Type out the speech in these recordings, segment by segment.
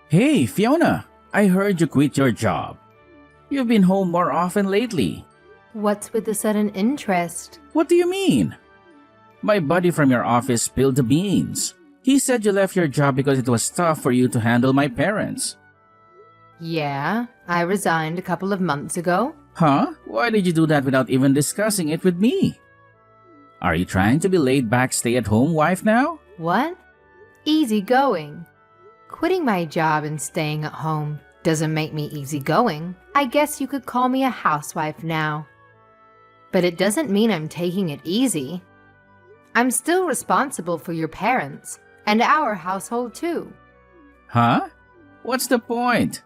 Hey, Fiona, I heard you quit your job. You've been home more often lately. What's with the sudden interest? What do you mean? My buddy from your office spilled the beans. He said you left your job because it was tough for you to handle my parents. Yeah, I resigned a couple of months ago. Huh? Why did you do that without even discussing it with me? Are you trying to be laid back stay-at-home wife now? What? Easy going. Quitting my job and staying at home doesn't make me easygoing. I guess you could call me a housewife now. But it doesn't mean I'm taking it easy. I'm still responsible for your parents and our household too. Huh? What's the point?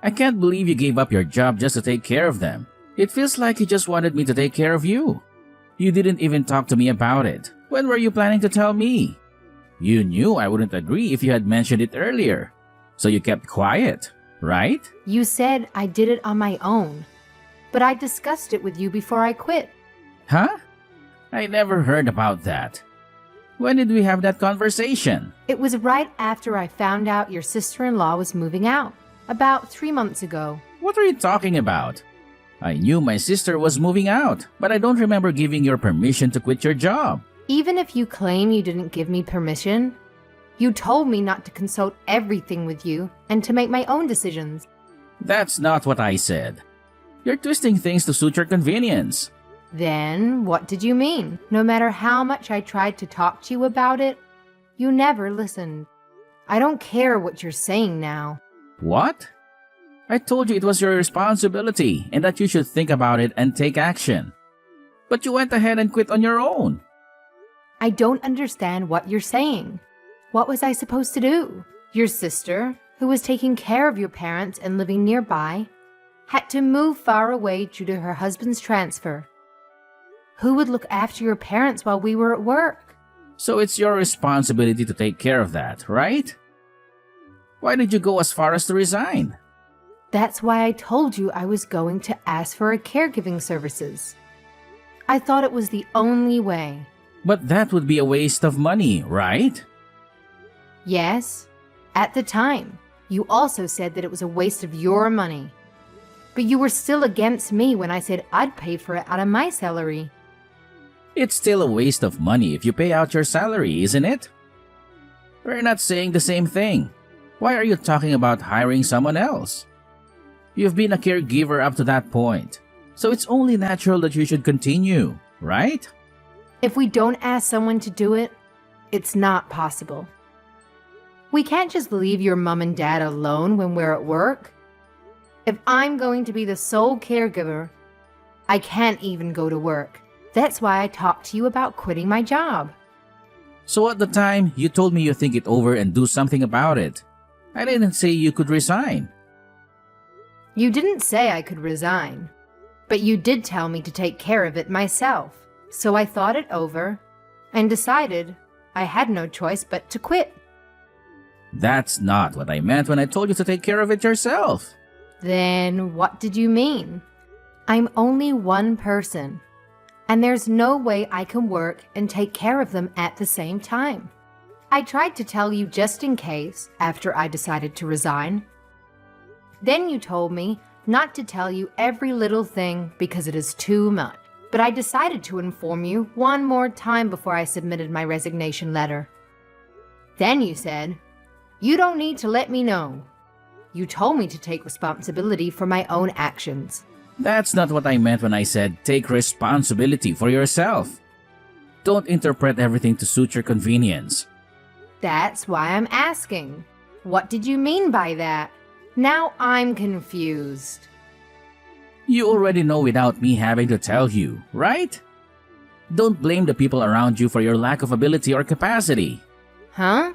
I can't believe you gave up your job just to take care of them. It feels like you just wanted me to take care of you. You didn't even talk to me about it. When were you planning to tell me? You knew I wouldn't agree if you had mentioned it earlier. So you kept quiet, right? You said I did it on my own, but I discussed it with you before I quit. Huh? I never heard about that. When did we have that conversation? It was right after I found out your sister-in-law was moving out, about 3 months ago. What are you talking about? I knew my sister was moving out, but I don't remember giving your permission to quit your job. Even if you claim you didn't give me permission, you told me not to consult everything with you and to make my own decisions. That's not what I said. You're twisting things to suit your convenience. Then what did you mean? No matter how much I tried to talk to you about it, you never listened. I don't care what you're saying now. What? I told you it was your responsibility and that you should think about it and take action. But you went ahead and quit on your own. I don't understand what you're saying. What was I supposed to do? Your sister, who was taking care of your parents and living nearby, had to move far away due to her husband's transfer. Who would look after your parents while we were at work? So it's your responsibility to take care of that, right? Why did you go as far as to resign? That's why I told you I was going to ask for a caregiving services. I thought it was the only way. But that would be a waste of money, right? Yes, at the time. You also said that it was a waste of your money. But you were still against me when I said I'd pay for it out of my salary. It's still a waste of money if you pay out your salary, isn't it? We're not saying the same thing. Why are you talking about hiring someone else? You've been a caregiver up to that point, so it's only natural that you should continue, right? If we don't ask someone to do it, it's not possible. We can't just leave your mom and dad alone when we're at work. If I'm going to be the sole caregiver, I can't even go to work. That's why I talked to you about quitting my job. So at the time, you told me you think it over and do something about it. I didn't say you could resign. You didn't say I could resign, but you did tell me to take care of it myself. So I thought it over and decided I had no choice but to quit. That's not what I meant when I told you to take care of it yourself. Then what did you mean? I'm only one person, and there's no way I can work and take care of them at the same time. I tried to tell you just in case after I decided to resign. Then you told me not to tell you every little thing because it is too much. But I decided to inform you one more time before I submitted my resignation letter. Then you said, "You don't need to let me know." You told me to take responsibility for my own actions. That's not what I meant when I said take responsibility for yourself. Don't interpret everything to suit your convenience. That's why I'm asking. What did you mean by that? Now I'm confused. You already know without me having to tell you, right? Don't blame the people around you for your lack of ability or capacity. Huh?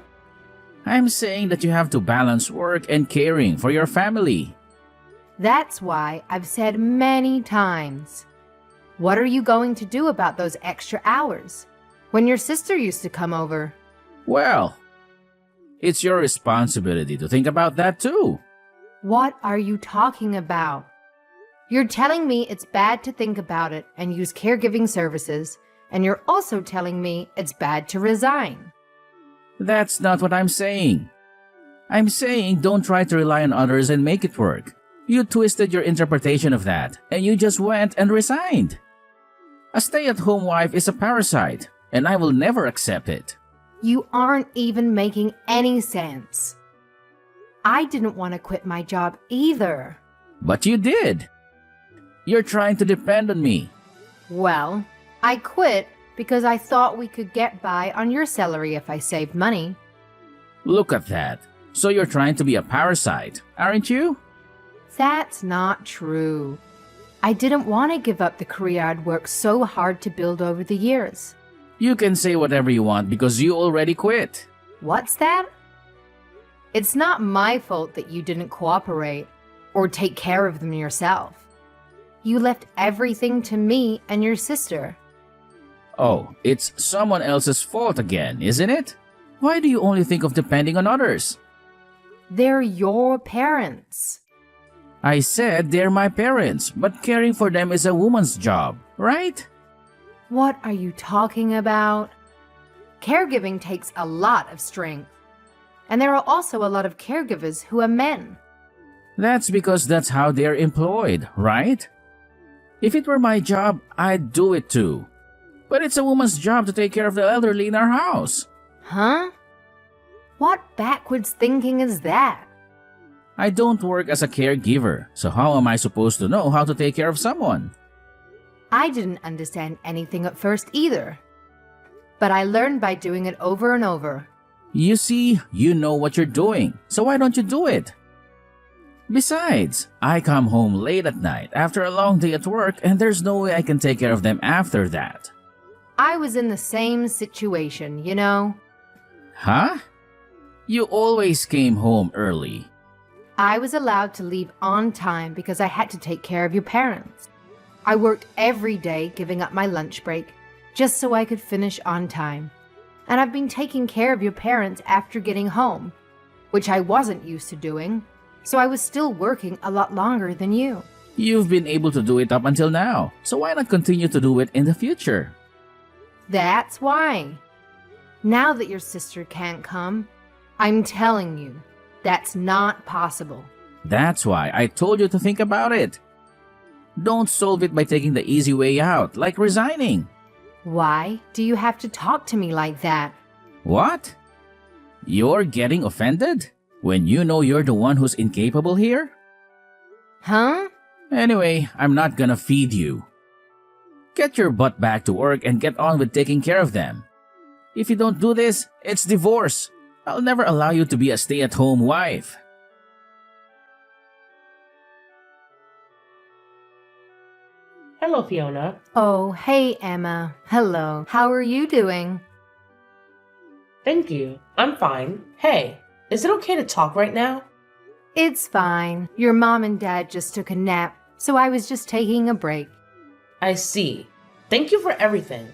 I'm saying that you have to balance work and caring for your family. That's why I've said many times. What are you going to do about those extra hours when your sister used to come over? Well, it's your responsibility to think about that too. What are you talking about? You're telling me it's bad to think about it and use caregiving services, and you're also telling me it's bad to resign. That's not what I'm saying. I'm saying don't try to rely on others and make it work. You twisted your interpretation of that, and you just went and resigned. A stay-at-home wife is a parasite, and I will never accept it. You aren't even making any sense. I didn't want to quit my job either. But you did. You're trying to depend on me. Well, I quit because I thought we could get by on your salary if I saved money. Look at that. So you're trying to be a parasite, aren't you? That's not true. I didn't want to give up the career I'd worked so hard to build over the years. You can say whatever you want because you already quit. What's that? It's not my fault that you didn't cooperate or take care of them yourself. You left everything to me and your sister. Oh, it's someone else's fault again, isn't it? Why do you only think of depending on others? They're your parents. I said they're my parents, but caring for them is a woman's job, right? What are you talking about? Caregiving takes a lot of strength. And there are also a lot of caregivers who are men. That's because that's how they're employed, right? If it were my job, I'd do it too. But it's a woman's job to take care of the elderly in our house. Huh? What backwards thinking is that? I don't work as a caregiver, so how am I supposed to know how to take care of someone? I didn't understand anything at first either. But I learned by doing it over and over. You see, you know what you're doing, so why don't you do it? Besides, I come home late at night after a long day at work and there's no way I can take care of them after that. I was in the same situation, you know. Huh? You always came home early. I was allowed to leave on time because I had to take care of your parents. I worked every day giving up my lunch break just so I could finish on time. And I've been taking care of your parents after getting home, which I wasn't used to doing, so I was still working a lot longer than you. You've been able to do it up until now, so why not continue to do it in the future? That's why. Now that your sister can't come, I'm telling you, that's not possible. That's why I told you to think about it. Don't solve it by taking the easy way out, like resigning. Why do you have to talk to me like that? What? You're getting offended? When you know you're the one who's incapable here? Huh? Anyway, I'm not gonna feed you. Get your butt back to work and get on with taking care of them. If you don't do this, it's divorce. I'll never allow you to be a stay-at-home wife. Hello, Fiona. Oh, hey, Emma. Hello. How are you doing? Thank you. I'm fine. Hey, is it okay to talk right now? It's fine. Your mom and dad just took a nap, so I was just taking a break. I see. Thank you for everything.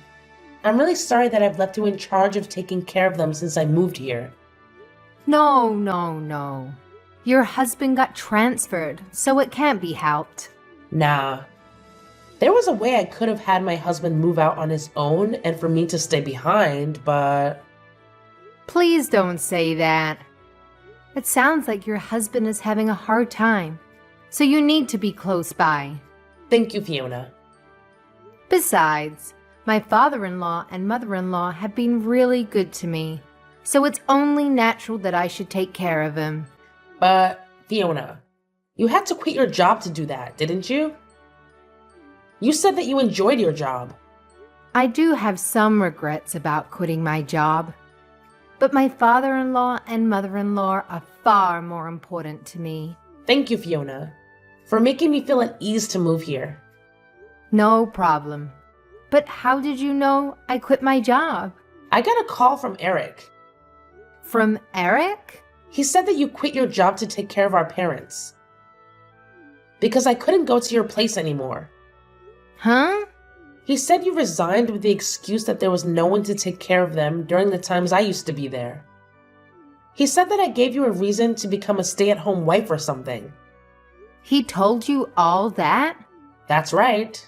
I'm really sorry that I've left you in charge of taking care of them since I moved here. No. Your husband got transferred, so it can't be helped. Nah. There was a way I could have had my husband move out on his own and for me to stay behind, but... Please don't say that. It sounds like your husband is having a hard time, so you need to be close by. Thank you, Fiona. Besides, my father-in-law and mother-in-law have been really good to me, so it's only natural that I should take care of him. But, Fiona, you had to quit your job to do that, didn't you? You said that you enjoyed your job. I do have some regrets about quitting my job, but my father-in-law and mother-in-law are far more important to me. Thank you, Fiona, for making me feel at ease to move here. No problem. But how did you know I quit my job? I got a call from Eric. From Eric? He said that you quit your job to take care of our parents. Because I couldn't go to your place anymore. Huh? He said you resigned with the excuse that there was no one to take care of them during the times I used to be there. He said that I gave you a reason to become a stay-at-home wife or something. He told you all that? That's right.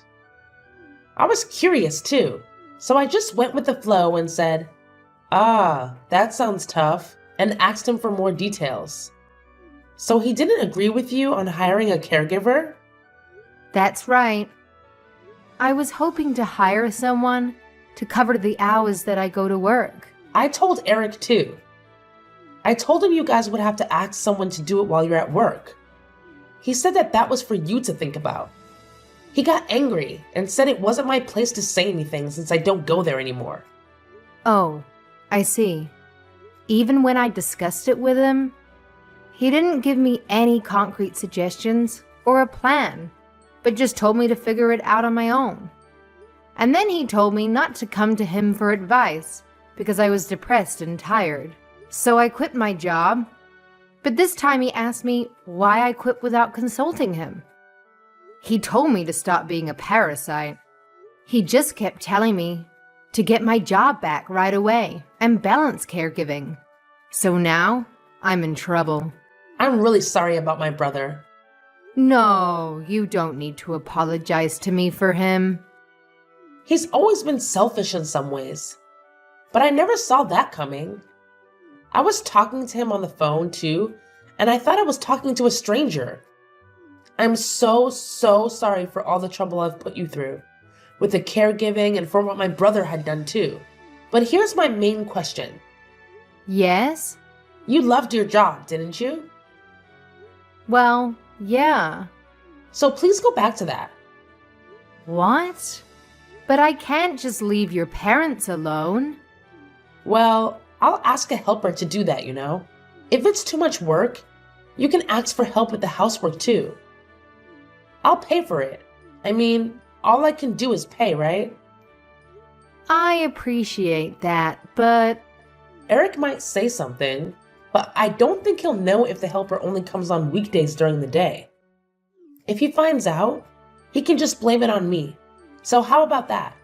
I was curious too, so I just went with the flow and said, "Ah, that sounds tough. and asked him for more details. So he didn't agree with you on hiring a caregiver? That's right. I was hoping to hire someone to cover the hours that I go to work. I told Eric too. I told him you guys would have to ask someone to do it while you're at work. He said that that was for you to think about. He got angry and said it wasn't my place to say anything since I don't go there anymore. Oh, I see. Even when I discussed it with him, he didn't give me any concrete suggestions or a plan, but just told me to figure it out on my own. And then he told me not to come to him for advice because I was depressed and tired. So I quit my job. But this time he asked me why I quit without consulting him. He told me to stop being a parasite. He just kept telling me to get my job back right away and balance caregiving. So now I'm in trouble. I'm really sorry about my brother. No, you don't need to apologize to me for him. He's always been selfish in some ways, but I never saw that coming. I was talking to him on the phone too, and I thought I was talking to a stranger. I'm so sorry for all the trouble I've put you through, with the caregiving and for what my brother had done too. But here's my main question. Yes? You loved your job, didn't you? Well, yeah. So please go back to that. What? But I can't just leave your parents alone. Well, I'll ask a helper to do that, you know. If it's too much work, you can ask for help with the housework too. I'll pay for it. I mean, all I can do is pay, right? I appreciate that, but Eric might say something, but I don't think he'll know if the helper only comes on weekdays during the day. If he finds out, he can just blame it on me. So how about that?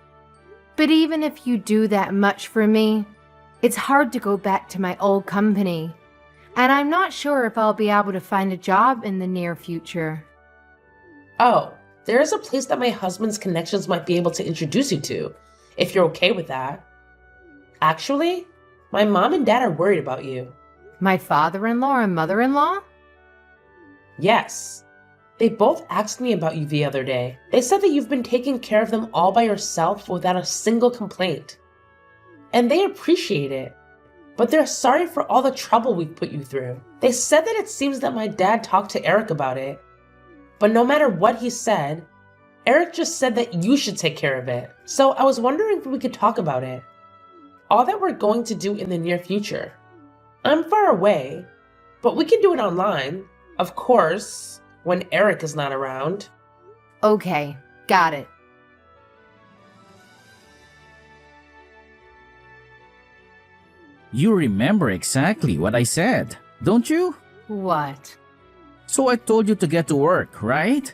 But even if you do that much for me, it's hard to go back to my old company. And I'm not sure if I'll be able to find a job in the near future. Oh, there is a place that my husband's connections might be able to introduce you to, if you're okay with that. Actually, my mom and dad are worried about you. My father-in-law and mother-in-law? Yes. They both asked me about you the other day. They said that you've been taking care of them all by yourself without a single complaint. And they appreciate it. But they're sorry for all the trouble we've put you through. They said that it seems that my dad talked to Eric about it. But no matter what he said, Eric just said that you should take care of it. So I was wondering if we could talk about it. All that we're going to do in the near future. I'm far away, but we can do it online. Of course, when Eric is not around. Okay, got it. You remember exactly what I said, don't you? What? So I told you to get to work, right?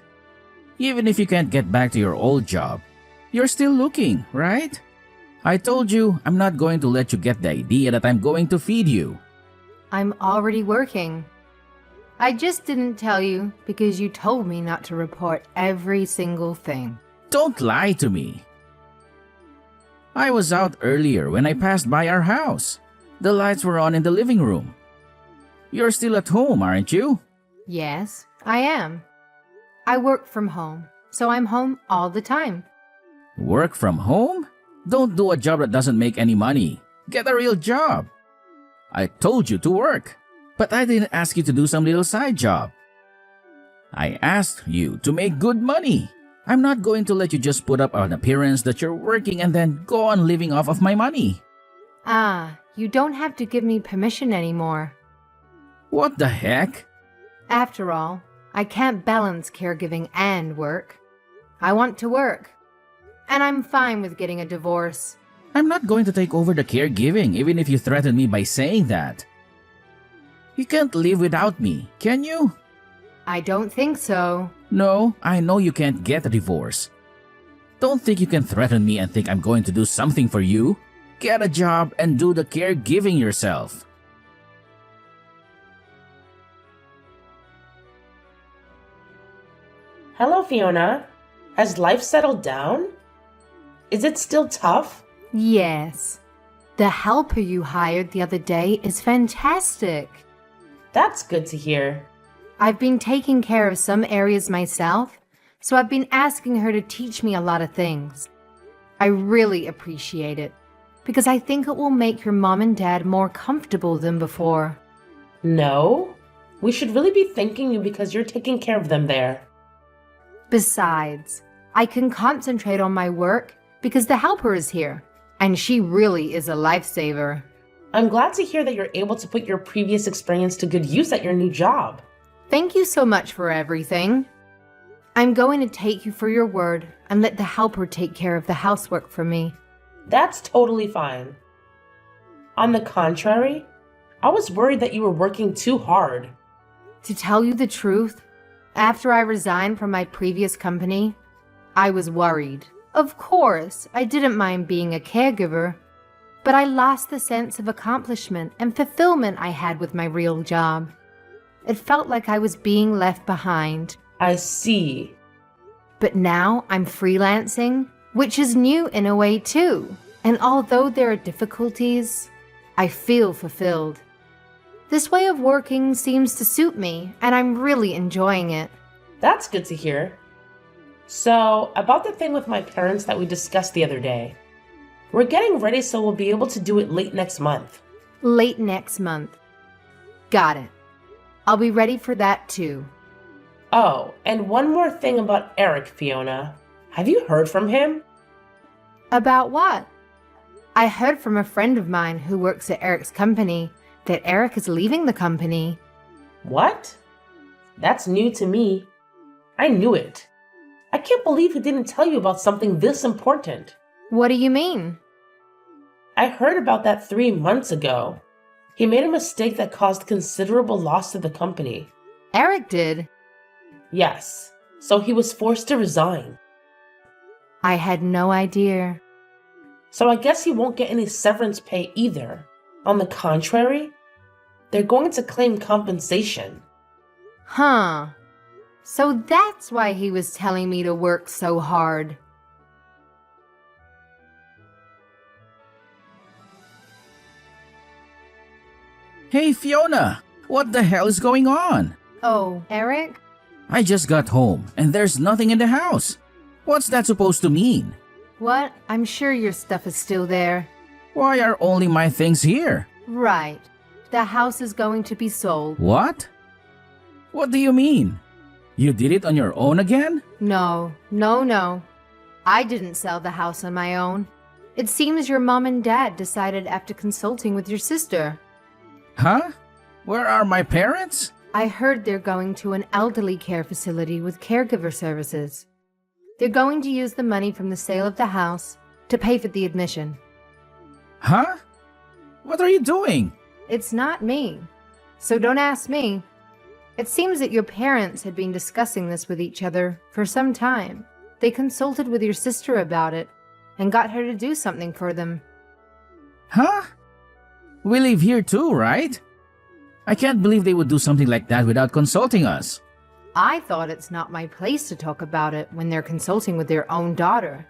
Even if you can't get back to your old job, you're still looking, right? I told you I'm not going to let you get the idea that I'm going to feed you. I'm already working. I just didn't tell you because you told me not to report every single thing. Don't lie to me. I was out earlier when I passed by our house. The lights were on in the living room. You're still at home, aren't you? Yes, I am. I work from home, so I'm home all the time. Work from home? Don't do a job that doesn't make any money. Get a real job. I told you to work, but I didn't ask you to do some little side job. I asked you to make good money. I'm not going to let you just put up an appearance that you're working and then go on living off of my money. You don't have to give me permission anymore. What the heck? After all, I can't balance caregiving and work. I want to work. And I'm fine with getting a divorce. I'm not going to take over the caregiving even if you threaten me by saying that. You can't live without me, can you? I don't think so. No, I know you can't get a divorce. Don't think you can threaten me and think I'm going to do something for you. Get a job and do the caregiving yourself. Hello, Fiona. Has life settled down? Is it still tough? Yes. The helper you hired the other day is fantastic. That's good to hear. I've been taking care of some areas myself, so I've been asking her to teach me a lot of things. I really appreciate it, because I think it will make your mom and dad more comfortable than before. No, we should really be thanking you because you're taking care of them there. Besides, I can concentrate on my work because the helper is here, and she really is a lifesaver. I'm glad to hear that you're able to put your previous experience to good use at your new job. Thank you so much for everything. I'm going to take you for your word and let the helper take care of the housework for me. That's totally fine. On the contrary, I was worried that you were working too hard. To tell you the truth, after I resigned from my previous company, I was worried. Of course, I didn't mind being a caregiver, but I lost the sense of accomplishment and fulfillment I had with my real job. It felt like I was being left behind. I see. But now I'm freelancing, which is new in a way too. And although there are difficulties, I feel fulfilled. This way of working seems to suit me, and I'm really enjoying it. That's good to hear. So, about the thing with my parents that we discussed the other day. We're getting ready so we'll be able to do it late next month. Late next month. Got it. I'll be ready for that too. Oh, and one more thing about Eric, Fiona. Have you heard from him? About what? I heard from a friend of mine who works at Eric's company that Eric is leaving the company. What? That's new to me. I knew it. I can't believe he didn't tell you about something this important. What do you mean? I heard about that 3 months ago. He made a mistake that caused considerable loss to the company. Eric did. Yes, so he was forced to resign. I had no idea. So I guess he won't get any severance pay either. On the contrary, they're going to claim compensation. Huh. So that's why he was telling me to work so hard. Hey Fiona, what the hell is going on? Oh, Eric? I just got home and there's nothing in the house. What's that supposed to mean? What? I'm sure your stuff is still there. Why are only my things here? Right. The house is going to be sold. What? What do you mean? You did it on your own again? No. I didn't sell the house on my own. It seems your mom and dad decided after consulting with your sister. Huh? Where are my parents? I heard they're going to an elderly care facility with caregiver services. They're going to use the money from the sale of the house to pay for the admission. Huh? What are you doing? It's not me. So don't ask me. It seems that your parents had been discussing this with each other for some time. They consulted with your sister about it and got her to do something for them. Huh? We live here too, right? I can't believe they would do something like that without consulting us. I thought it's not my place to talk about it when they're consulting with their own daughter.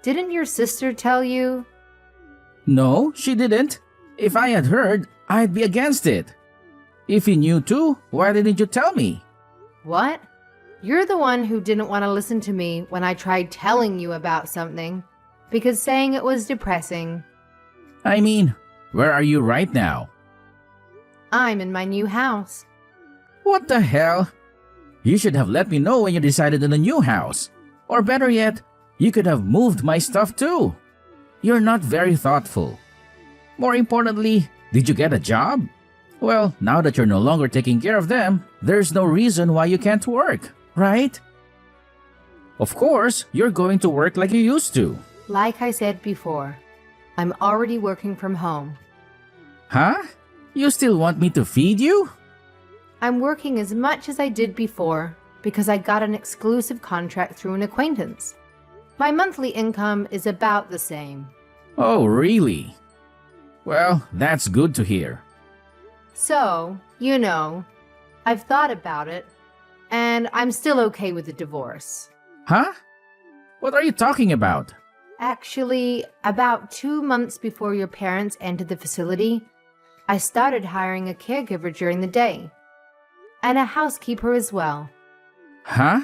Didn't your sister tell you? No, she didn't. If I had heard, I'd be against it. If you knew too, why didn't you tell me? What? You're the one who didn't want to listen to me when I tried telling you about something, because saying it was depressing. I mean, where are you right now? I'm in my new house. What the hell? You should have let me know when you decided on a new house. Or better yet, you could have moved my stuff too. You're not very thoughtful. More importantly, did you get a job? Well, now that you're no longer taking care of them, there's no reason why you can't work, right? Of course, you're going to work like you used to. Like I said before, I'm already working from home. Huh? You still want me to feed you? I'm working as much as I did before because I got an exclusive contract through an acquaintance. My monthly income is about the same. Oh, really? Well, that's good to hear. So, I've thought about it, and I'm still okay with the divorce. Huh? What are you talking about? Actually, about 2 months before your parents entered the facility, I started hiring a caregiver during the day. And a housekeeper as well. Huh?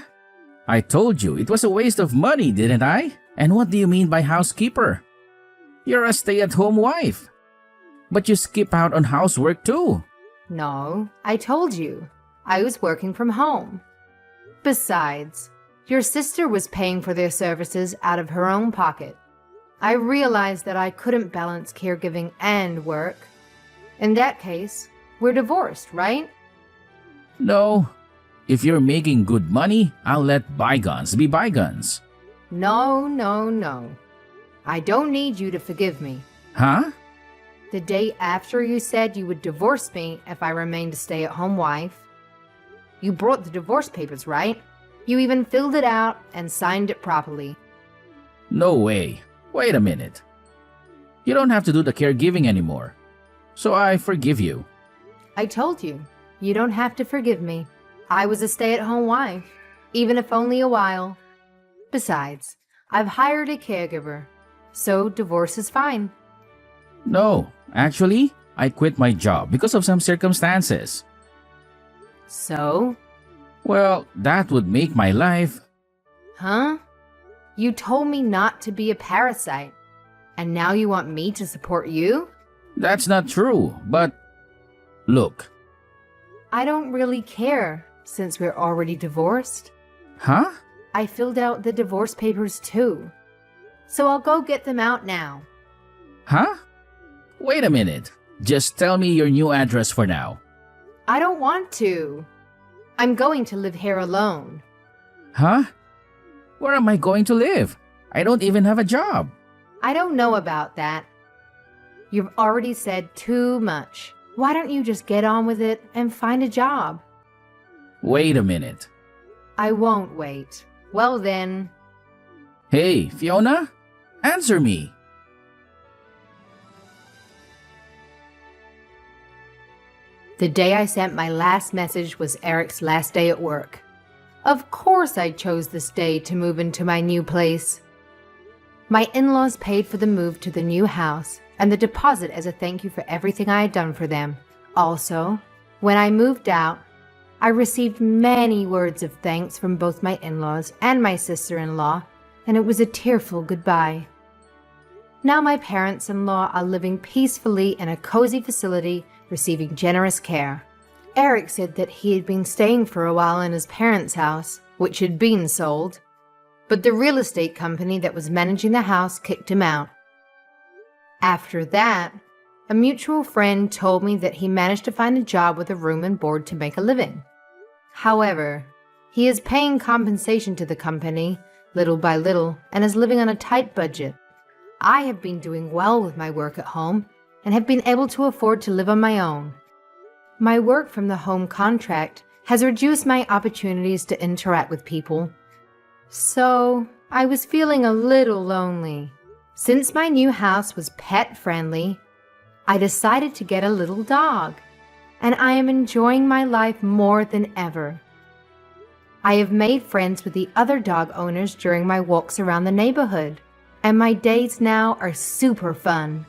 I told you it was a waste of money, didn't I? And what do you mean by housekeeper? You're a stay-at-home wife. But you skip out on housework too. No, I told you. I was working from home. Besides, your sister was paying for their services out of her own pocket. I realized that I couldn't balance caregiving and work. In that case, we're divorced, right? No. If you're making good money, I'll let bygones be bygones. No, no, no. I don't need you to forgive me. Huh? The day after you said you would divorce me if I remained a stay-at-home wife, you brought the divorce papers, right? You even filled it out and signed it properly. No way. Wait a minute. You don't have to do the caregiving anymore. So I forgive you. I told you, you don't have to forgive me. I was a stay-at-home wife, even if only a while. Besides, I've hired a caregiver, so divorce is fine. No, actually, I quit my job because of some circumstances. So? Well, that would make my life... Huh? You told me not to be a parasite, and now you want me to support you? That's not true, but... Look. I don't really care, since we're already divorced. Huh? I filled out the divorce papers too. So I'll go get them out now. Huh? Wait a minute. Just tell me your new address for now. I don't want to. I'm going to live here alone. Huh? Where am I going to live? I don't even have a job. I don't know about that. You've already said too much. Why don't you just get on with it and find a job? Wait a minute. I won't wait. Well then. Hey, Fiona? Answer me. The day I sent my last message was Eric's last day at work. Of course I chose this day to move into my new place. My in-laws paid for the move to the new house and the deposit as a thank you for everything I had done for them. Also, when I moved out, I received many words of thanks from both my in-laws and my sister-in-law, and it was a tearful goodbye. Now my parents-in-law are living peacefully in a cozy facility, receiving generous care. Eric said that he had been staying for a while in his parents' house, which had been sold, but the real estate company that was managing the house kicked him out. After that, a mutual friend told me that he managed to find a job with a room and board to make a living. However, he is paying compensation to the company, little by little, and is living on a tight budget. I have been doing well with my work at home and have been able to afford to live on my own. My work from the home contract has reduced my opportunities to interact with people. So, I was feeling a little lonely. Since my new house was pet-friendly, I decided to get a little dog, and I am enjoying my life more than ever. I have made friends with the other dog owners during my walks around the neighborhood, and my days now are super fun.